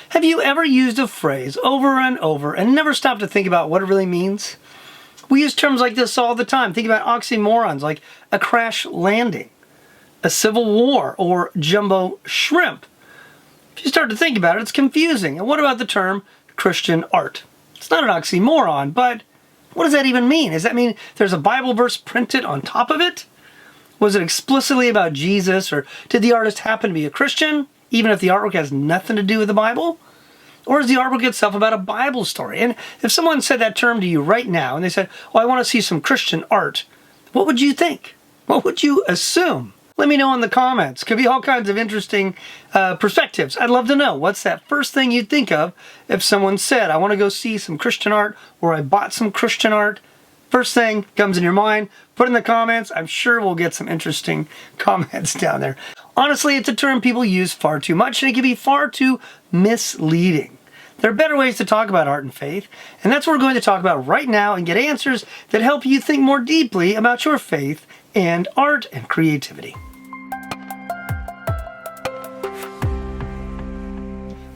Have you ever used a phrase over and over and never stopped to think about what it really means? We use terms like this all the time. Think about oxymorons like a crash landing, a civil war, or jumbo shrimp. If you start to think about it, it's confusing. And what about the term Christian art? It's not an oxymoron, but what does that even mean? Does that mean there's a Bible verse printed on top of it? Was it explicitly about Jesus, or did the artist happen to be a Christian, even if the artwork has nothing to do with the Bible? Or is the artwork itself about a Bible story? And if someone said that term to you right now, and they said, "Oh, I want to see some Christian art," what would you think? What would you assume? Let me know in the comments. Could be all kinds of interesting perspectives. I'd love to know. What's that first thing you'd think of if someone said, "I want to go see some Christian art," or "I bought some Christian art"? First thing comes in your mind, put in the comments. I'm sure we'll get some interesting comments down there. Honestly, it's a term people use far too much, and it can be far too misleading. There are better ways to talk about art and faith, and that's what we're going to talk about right now and get answers that help you think more deeply about your faith and art and creativity.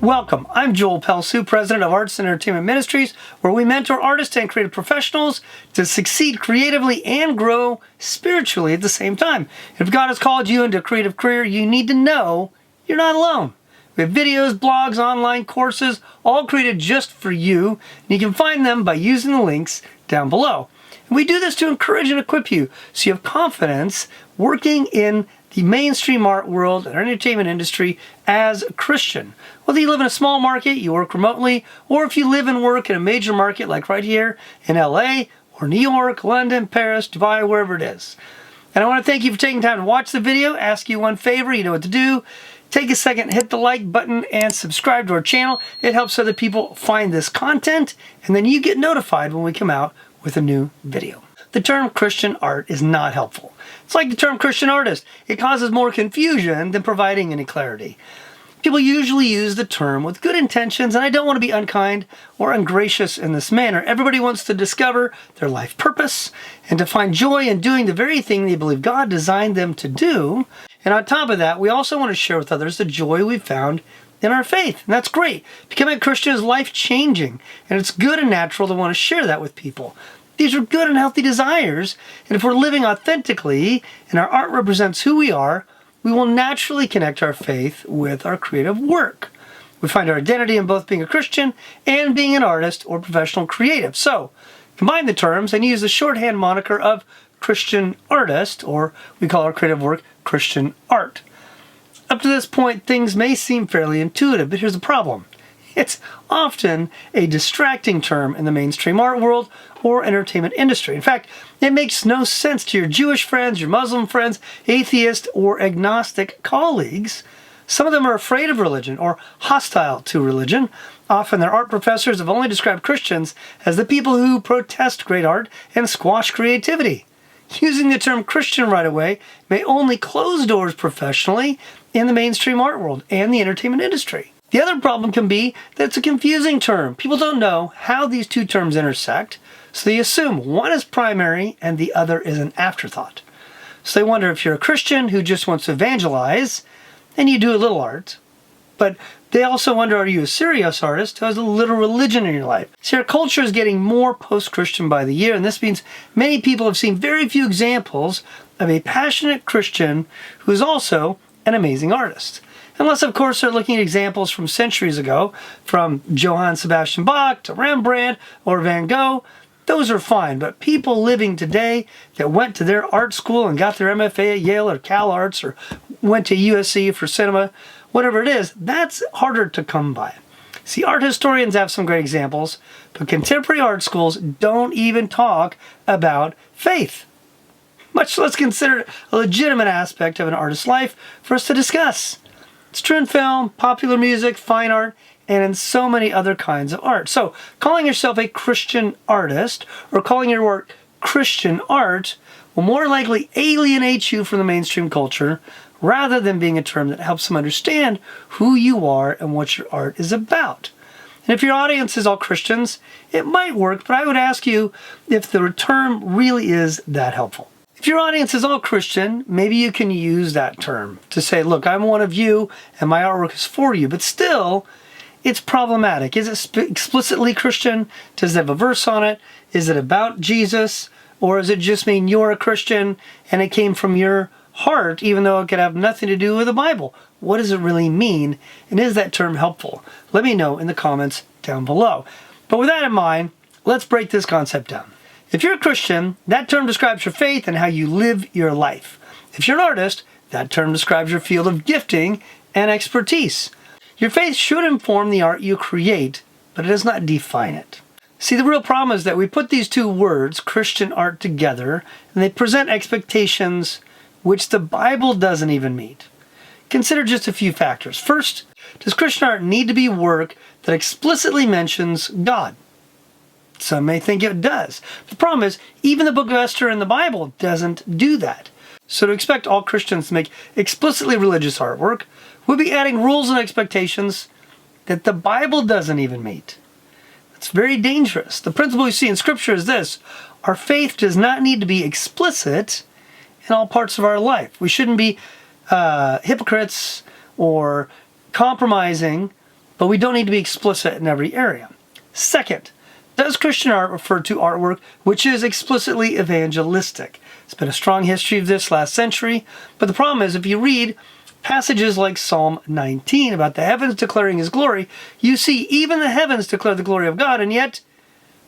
Welcome. I'm Joel Pelsu, President of Arts and Entertainment Ministries, where we mentor artists and creative professionals to succeed creatively and grow spiritually at the same time. If God has called you into a creative career, you need to know you're not alone. We have videos, blogs, online courses, all created just for you. And you can find them by using the links down below. And we do this to encourage and equip you so you have confidence working in the mainstream art world and entertainment industry as a Christian. Whether you live in a small market, you work remotely, or if you live and work in a major market like right here in LA, or New York, London, Paris, Dubai, wherever it is. And I want to thank you for taking time to watch the video. Ask you one favor, you know what to do. Take a second, hit the like button, and subscribe to our channel. It helps other people find this content, and then you get notified when we come out with a new video. The term Christian art is not helpful. It's like the term Christian artist. It causes more confusion than providing any clarity. People usually use the term with good intentions, and I don't want to be unkind or ungracious in this manner. Everybody wants to discover their life purpose and to find joy in doing the very thing they believe God designed them to do. And on top of that, we also want to share with others the joy we've found in our faith. And that's great. Becoming a Christian is life-changing, and it's good and natural to want to share that with people. These are good and healthy desires, and if we're living authentically and our art represents who we are, we will naturally connect our faith with our creative work. We find our identity in both being a Christian and being an artist or professional creative. So, combine the terms and use the shorthand moniker of Christian artist, or we call our creative work Christian art. Up to this point, things may seem fairly intuitive, but here's the problem. It's often a distracting term in the mainstream art world or entertainment industry. In fact, it makes no sense to your Jewish friends, your Muslim friends, atheist or agnostic colleagues. Some of them are afraid of religion or hostile to religion. Often their art professors have only described Christians as the people who protest great art and squash creativity. Using the term Christian right away may only close doors professionally in the mainstream art world and the entertainment industry. The other problem can be that it's a confusing term. People don't know how these two terms intersect, so they assume one is primary and the other is an afterthought. So they wonder if you're a Christian who just wants to evangelize, and you do a little art, but they also wonder, are you a serious artist who has a little religion in your life? See, our culture is getting more post-Christian by the year, and this means many people have seen very few examples of a passionate Christian who is also an amazing artist. Unless, of course, they're looking at examples from centuries ago, from Johann Sebastian Bach to Rembrandt or Van Gogh. Those are fine, but people living today that went to their art school and got their MFA at Yale or Cal Arts or went to USC for cinema, whatever it is, that's harder to come by. See, art historians have some great examples, but contemporary art schools don't even talk about faith, much less consider it a legitimate aspect of an artist's life for us to discuss. It's true in film, popular music, fine art, and in so many other kinds of art. So, calling yourself a Christian artist or calling your work Christian art will more likely alienate you from the mainstream culture rather than being a term that helps them understand who you are and what your art is about. And if your audience is all Christians, it might work, but I would ask you if the term really is that helpful. If your audience is all Christian, maybe you can use that term to say, look, I'm one of you and my artwork is for you. But still, it's problematic. Is it explicitly Christian? Does it have a verse on it? Is it about Jesus? Or does it just mean you're a Christian and it came from your heart, even though it could have nothing to do with the Bible? What does it really mean? And is that term helpful? Let me know in the comments down below. But with that in mind, let's break this concept down. If you're a Christian, that term describes your faith and how you live your life. If you're an artist, that term describes your field of gifting and expertise. Your faith should inform the art you create, but it does not define it. See, the real problem is that we put these two words, Christian art, together, and they present expectations which the Bible doesn't even meet. Consider just a few factors. First, does Christian art need to be work that explicitly mentions God? Some may think it does. The problem is, even the book of Esther in the Bible doesn't do that. So to expect all Christians to make explicitly religious artwork would be adding rules and expectations that the Bible doesn't even meet. It's very dangerous. The principle we see in Scripture is this: our faith does not need to be explicit in all parts of our life. We shouldn't be hypocrites or compromising, but we don't need to be explicit in every area. Second, does Christian art refer to artwork which is explicitly evangelistic? It's been a strong history of this last century, but the problem is if you read passages like Psalm 19 about the heavens declaring His glory, you see even the heavens declare the glory of God, and yet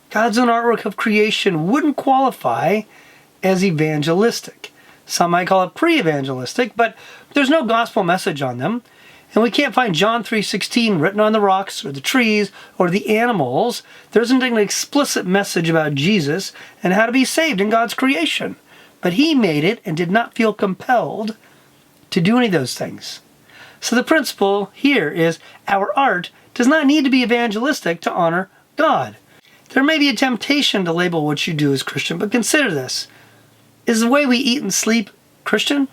God's own artwork of creation wouldn't qualify as evangelistic. Some might call it pre-evangelistic, but there's no gospel message on them. And we can't find John 3:16 written on the rocks or the trees or the animals. There isn't an explicit message about Jesus and how to be saved in God's creation. But He made it and did not feel compelled to do any of those things. So the principle here is our art does not need to be evangelistic to honor God. There may be a temptation to label what you do as Christian, but consider this. Is the way we eat and sleep Christian?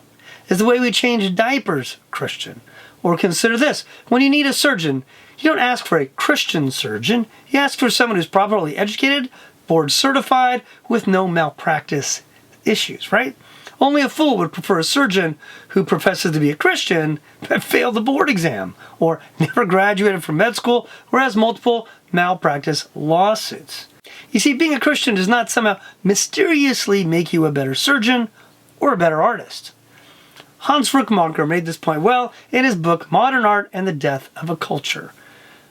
Is the way we change diapers Christian? Or consider this. When you need a surgeon, you don't ask for a Christian surgeon. You ask for someone who's properly educated, board certified, with no malpractice issues, right? Only a fool would prefer a surgeon who professes to be a Christian but failed the board exam, or never graduated from med school, or has multiple malpractice lawsuits. You see, being a Christian does not somehow mysteriously make you a better surgeon or a better artist. Hans Ruckmacher made this point well in his book, Modern Art and the Death of a Culture.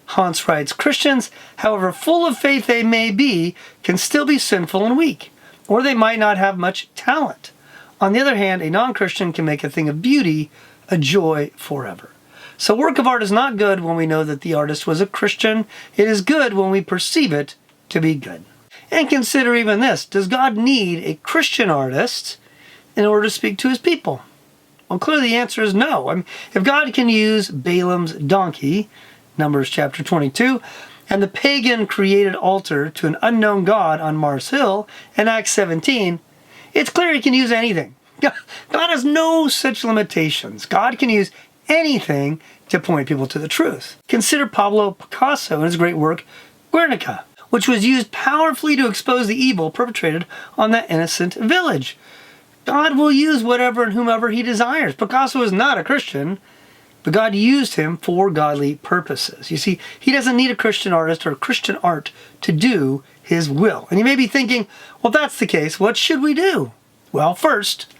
Hans writes, Christians, however full of faith they may be, can still be sinful and weak, or they might not have much talent. On the other hand, a non-Christian can make a thing of beauty a joy forever. So work of art is not good when we know that the artist was a Christian. It is good when we perceive it to be good. And consider even this. Does God need a Christian artist in order to speak to His people? Well, clearly the answer is no. I mean, if God can use Balaam's donkey, Numbers chapter 22, and the pagan created altar to an unknown god on Mars Hill in Acts 17, it's clear He can use anything. God has no such limitations. God can use anything to point people to the truth. Consider Pablo Picasso and his great work, Guernica, which was used powerfully to expose the evil perpetrated on that innocent village. God will use whatever and whomever He desires. Picasso is not a Christian, but God used him for godly purposes. You see, He doesn't need a Christian artist or Christian art to do His will. And you may be thinking, well, if that's the case, what should we do? Well, first,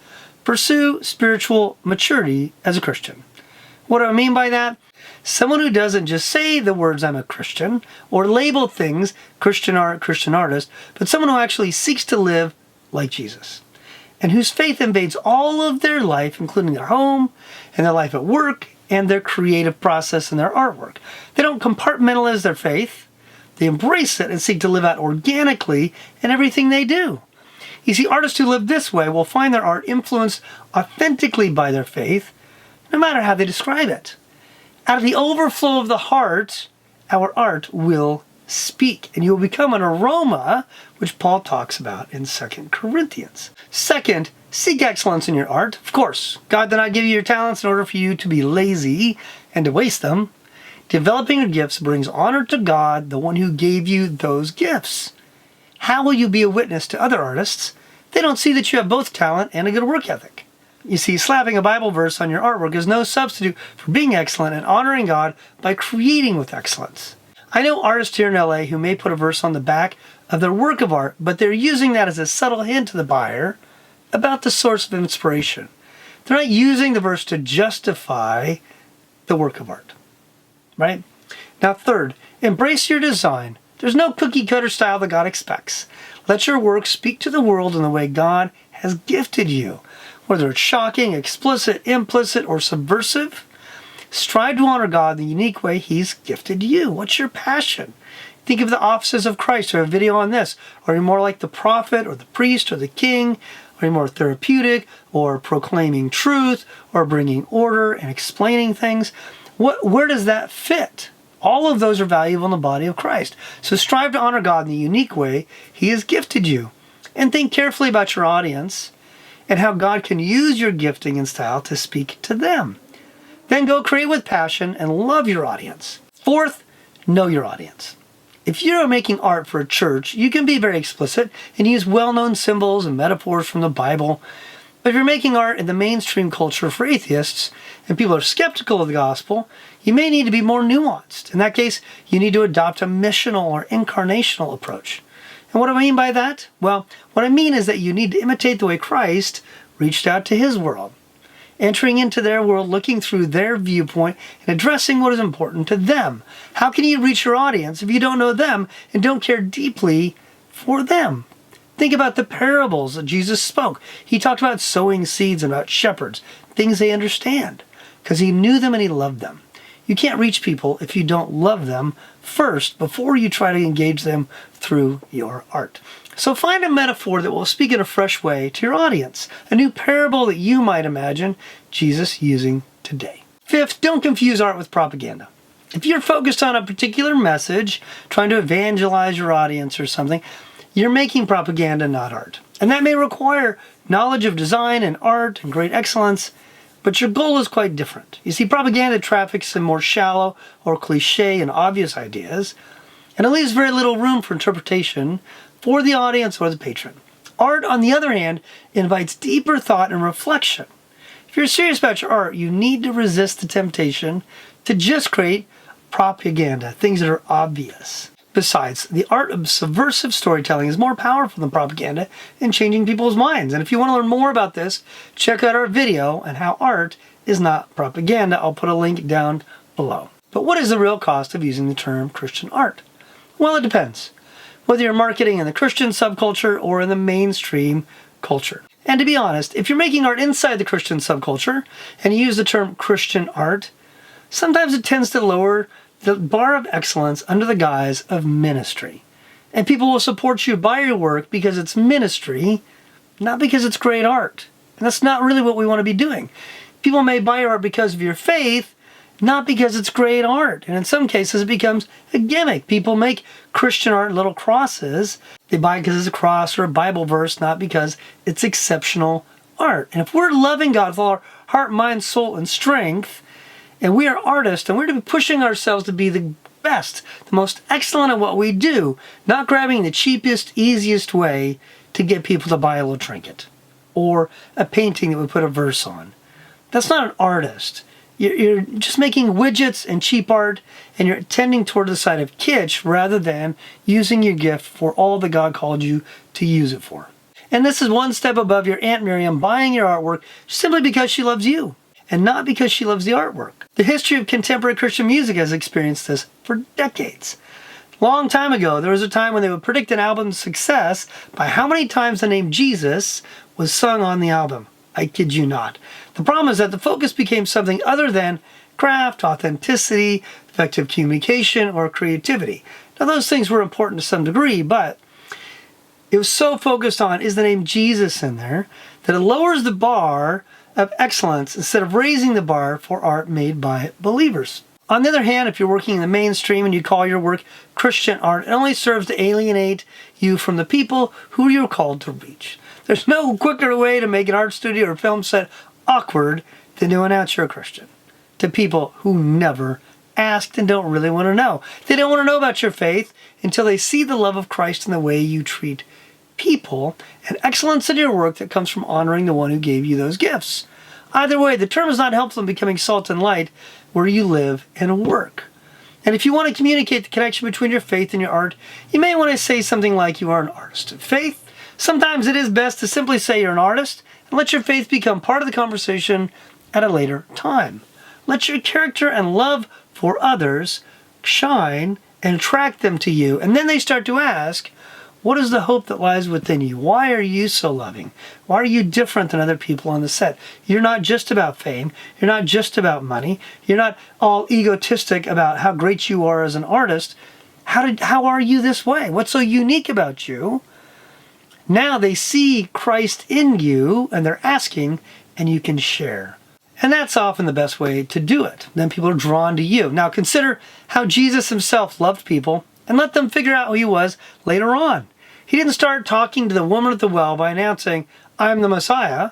pursue spiritual maturity as a Christian. What do I mean by that? Someone who doesn't just say the words, I'm a Christian, or label things, Christian art, Christian artist, but someone who actually seeks to live like Jesus, and whose faith invades all of their life, including their home and their life at work and their creative process and their artwork. They don't compartmentalize their faith. They embrace it and seek to live out organically in everything they do. You see, artists who live this way will find their art influenced authentically by their faith, no matter how they describe it. Out of the overflow of the heart, our art will speak, and you will become an aroma, which Paul talks about in 2 Corinthians. Second, seek excellence in your art. Of course, God did not give you your talents in order for you to be lazy and to waste them. Developing your gifts brings honor to God, the one who gave you those gifts. How will you be a witness to other artists? They don't see that you have both talent and a good work ethic. You see, slapping a Bible verse on your artwork is no substitute for being excellent and honoring God by creating with excellence. I know artists here in LA who may put a verse on the back of their work of art, but they're using that as a subtle hint to the buyer about the source of inspiration. They're not using the verse to justify the work of art, right? Now, third, embrace your design. There's no cookie cutter style that God expects. Let your work speak to the world in the way God has gifted you. Whether it's shocking, explicit, implicit, or subversive, strive to honor God in the unique way He's gifted you. What's your passion? Think of the offices of Christ. I have a video on this. Are you more like the prophet or the priest or the king? Are you more therapeutic or proclaiming truth or bringing order and explaining things? Where does that fit? All of those are valuable in the body of Christ. So strive to honor God in the unique way He has gifted you. And think carefully about your audience and how God can use your gifting and style to speak to them. Then go create with passion and love your audience. Fourth, know your audience. If you're making art for a church, you can be very explicit and use well-known symbols and metaphors from the Bible. But if you're making art in the mainstream culture for atheists and people are skeptical of the gospel, you may need to be more nuanced. In that case, you need to adopt a missional or incarnational approach. And what do I mean by that? Well, what I mean is that you need to imitate the way Christ reached out to His world, entering into their world, looking through their viewpoint, and addressing what is important to them. How can you reach your audience if you don't know them and don't care deeply for them? Think about the parables that Jesus spoke. He talked about sowing seeds and about shepherds, things they understand, because He knew them and He loved them. You can't reach people if you don't love them first before you try to engage them through your art. So find a metaphor that will speak in a fresh way to your audience, a new parable that you might imagine Jesus using today. Fifth, don't confuse art with propaganda. If you're focused on a particular message, trying to evangelize your audience or something, you're making propaganda, not art. And that may require knowledge of design and art and great excellence, but your goal is quite different. You see, propaganda traffics in more shallow or cliche and obvious ideas, and it leaves very little room for interpretation for the audience or the patron. Art, on the other hand, invites deeper thought and reflection. If you're serious about your art, you need to resist the temptation to just create propaganda, things that are obvious. Besides, the art of subversive storytelling is more powerful than propaganda in changing people's minds. And if you want to learn more about this, check out our video on how art is not propaganda. I'll put a link down below. But what is the real cost of using the term Christian art? Well, it depends. Whether you're marketing in the Christian subculture or in the mainstream culture. And to be honest, if you're making art inside the Christian subculture and you use the term Christian art, sometimes it tends to lower the bar of excellence under the guise of ministry. And people will support you by your work because it's ministry, not because it's great art. And that's not really what we want to be doing. People may buy your art because of your faith, not because it's great art. And in some cases, it becomes a gimmick. People make Christian art little crosses. They buy it because it's a cross or a Bible verse, not because it's exceptional art. And if we're loving God with all our heart, mind, soul, and strength, and we are artists, and we're to be pushing ourselves to be the best, the most excellent at what we do, not grabbing the cheapest, easiest way to get people to buy a little trinket or a painting that we put a verse on. That's not an artist. You're just making widgets and cheap art, and you're tending toward the side of kitsch rather than using your gift for all that God called you to use it for. And this is one step above your Aunt Miriam buying your artwork simply because she loves you, and not because she loves the artwork. The history of contemporary Christian music has experienced this for decades. Long time ago, there was a time when they would predict an album's success by how many times the name Jesus was sung on the album. I kid you not. The problem is that the focus became something other than craft, authenticity, effective communication, or creativity. Now, those things were important to some degree, but it was so focused on, is the name Jesus in there, that it lowers the bar of excellence instead of raising the bar for art made by believers. On the other hand, if you're working in the mainstream and you call your work Christian art, it only serves to alienate you from the people who you're called to reach. There's no quicker way to make an art studio or film set awkward than to announce you're a Christian to people who never asked and don't really want to know. They don't want to know about your faith until they see the love of Christ in the way you treat people and excellence in your work that comes from honoring the one who gave you those gifts. Either way, the term is not helpful in becoming salt and light where you live and work. And if you want to communicate the connection between your faith and your art, you may want to say something like you are an artist of faith. Sometimes it is best to simply say you're an artist and let your faith become part of the conversation at a later time. Let your character and love for others shine and attract them to you. And then they start to ask, what is the hope that lies within you? Why are you so loving? Why are you different than other people on the set? You're not just about fame. You're not just about money. You're not all egotistic about how great you are as an artist. How are you this way? What's so unique about you? Now they see Christ in you and they're asking, and you can share. And that's often the best way to do it. Then people are drawn to you. Now consider how Jesus himself loved people and let them figure out who he was later on. He didn't start talking to the woman at the well by announcing, I'm the Messiah.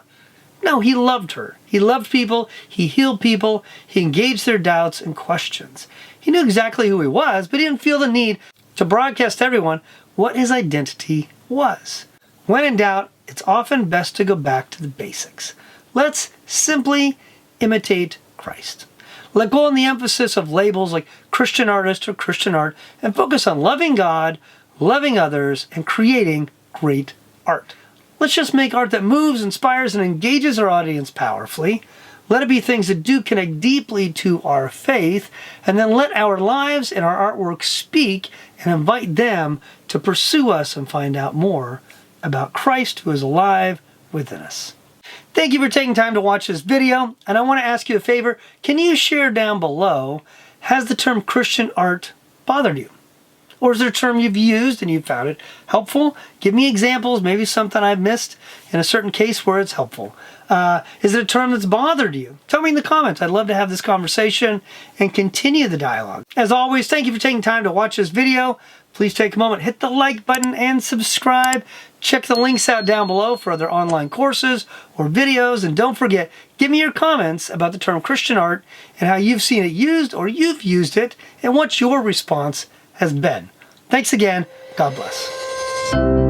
No, he loved her. He loved people. He healed people. He engaged their doubts and questions. He knew exactly who he was, but he didn't feel the need to broadcast to everyone what his identity was. When in doubt, it's often best to go back to the basics. Let's simply imitate Christ. Let go on the emphasis of labels like Christian artist or Christian art and focus on loving God, loving others, and creating great art. Let's just make art that moves, inspires, and engages our audience powerfully. Let it be things that do connect deeply to our faith, and then let our lives and our artwork speak and invite them to pursue us and find out more about Christ who is alive within us. Thank you for taking time to watch this video, and I want to ask you a favor. Can you share down below, has the term Christian art bothered you? Or is there a term you've used and you found it helpful? Give me examples, maybe something I've missed in a certain case where it's helpful. Is it a term that's bothered you? Tell me in the comments. I'd love to have this conversation and continue the dialogue. As always, thank you for taking time to watch this video. Please take a moment, hit the like button and subscribe. Check the links out down below for other online courses or videos. And don't forget, give me your comments about the term Christian art and how you've seen it used or you've used it and what your response has been. Thanks again. God bless.